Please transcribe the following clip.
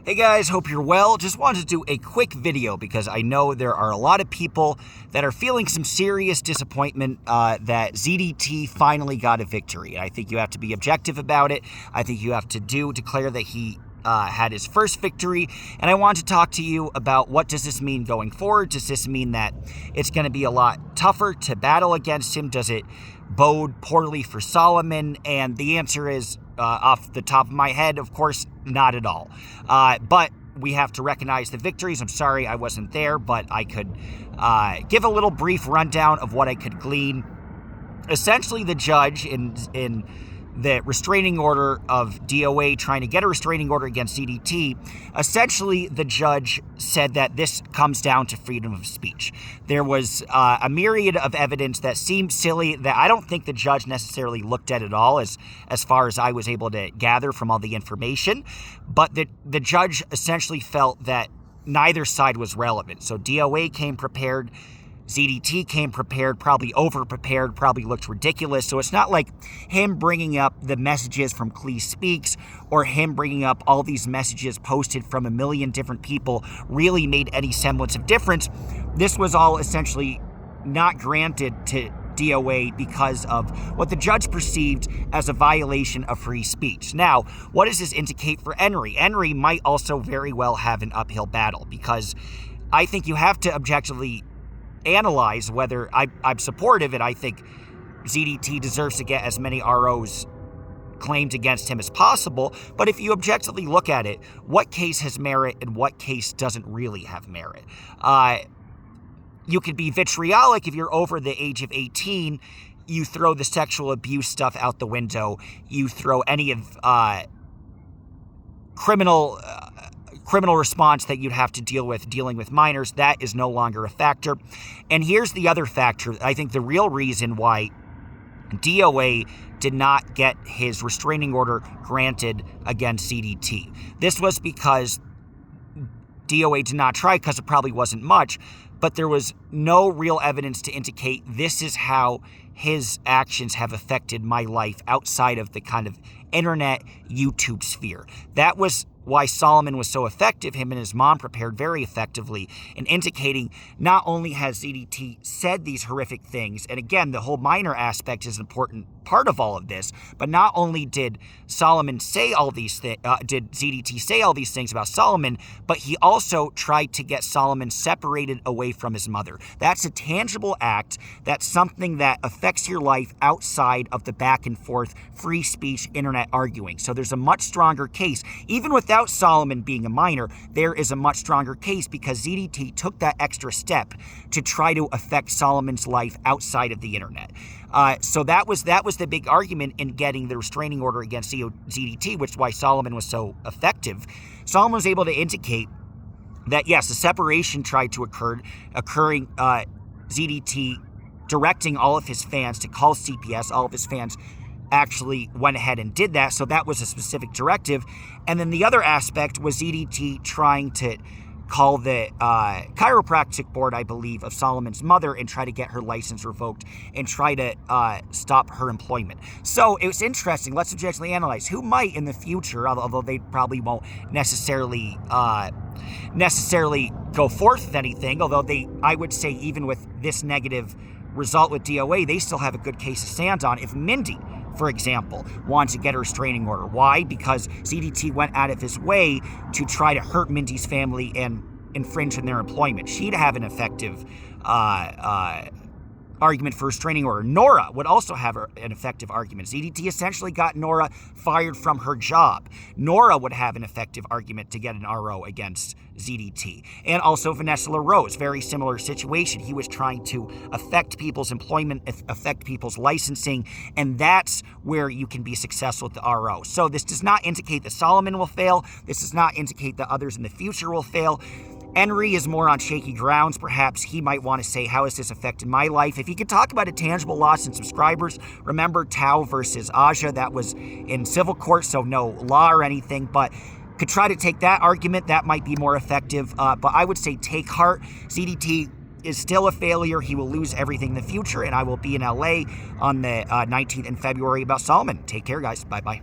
Hey guys, hope you're well. Just wanted to do a quick video because I know there are a lot of people that are feeling some serious disappointment that ZDT finally got a victory. I think you have to be objective about it. I think you have to declare that he had his first victory, and I want to talk to you about what does this mean going forward. Does this mean that it's going to be a lot tougher to battle against him? Does it bode poorly for Solomon? And the answer is, off the top of my head, of course, not at all. But we have to recognize the victories. I'm sorry I wasn't there, but I could give a little brief rundown of what I could glean. Essentially, the judge in the restraining order of DOA trying to get a restraining order against ZDT, essentially the judge said that this comes down to freedom of speech. There was a myriad of evidence that seemed silly that I don't think the judge necessarily looked at all as far as I was able to gather from all the information, but the judge essentially felt that neither side was relevant. So DOA came prepared, ZDT came prepared, probably over-prepared, probably looked ridiculous. So it's not like him bringing up the messages from Clee Speaks or him bringing up all these messages posted from a million different people really made any semblance of difference. This was all essentially not granted to DOA because of what the judge perceived as a violation of free speech. Now, what does this indicate for Henry? Henry might also very well have an uphill battle because I think you have to objectively analyze whether I'm supportive, and I think ZDT deserves to get as many ROs claimed against him as possible. But if you objectively look at it, what case has merit and what case doesn't really have merit? You could be vitriolic if you're over the age of 18. You throw the sexual abuse stuff out the window. You throw any of criminal response that you'd have to dealing with minors. That is no longer a factor. And here's the other factor. I think the real reason why DOA did not get his restraining order granted against ZDT. This was because DOA did not try, because it probably wasn't much, but there was no real evidence to indicate this is how his actions have affected my life outside of the kind of internet YouTube sphere. That was why Solomon was so effective. Him and his mom prepared very effectively in indicating not only has ZDT said these horrific things, and again, the whole minor aspect is an important part of all of this, but not only did Solomon say all these things, did ZDT say all these things about Solomon, but he also tried to get Solomon separated away from his mother. That's a tangible act. That's something that affects your life outside of the back and forth free speech internet arguing. So there's a much stronger case. Even without Solomon being a minor, there is a much stronger case because ZDT took that extra step to try to affect Solomon's life outside of the internet. So that was the big argument in getting the restraining order against ZDT, which is why Solomon was so effective. Solomon was able to indicate that, yes, the separation tried to occurring ZDT directing all of his fans to call CPS. All of his fans actually went ahead and did that, so that was a specific directive. And then the other aspect was ZDT trying to call the chiropractic board, I believe, of Solomon's mother and try to get her license revoked and try to stop her employment. So it was interesting. Let's objectively analyze who might in the future, although they probably won't necessarily go forth with anything, although I would say even with this negative result with DOA, they still have a good case to stand on. If Mindy, for example, wants to get a restraining order. Why? Because ZDT went out of his way to try to hurt Mindy's family and infringe on their employment. She'd have an effective argument for restraining order. Nora would also have an effective argument. ZDT essentially got Nora fired from her job. Nora would have an effective argument to get an RO against ZDT. And also Vanessa LaRose, very similar situation. He was trying to affect people's employment, affect people's licensing, and that's where you can be successful with the RO. So this does not indicate that Solomon will fail. This does not indicate that others in the future will fail. Henry is more on shaky grounds. Perhaps he might want to say, how has this affected my life? If he could talk about a tangible loss in subscribers, remember Tao versus Aja, that was in civil court, so no law or anything, but could try to take that argument. That might be more effective, but I would say take heart. ZDT is still a failure. He will lose everything in the future, and I will be in LA on the 19th in February about Solomon. Take care, guys. Bye-bye.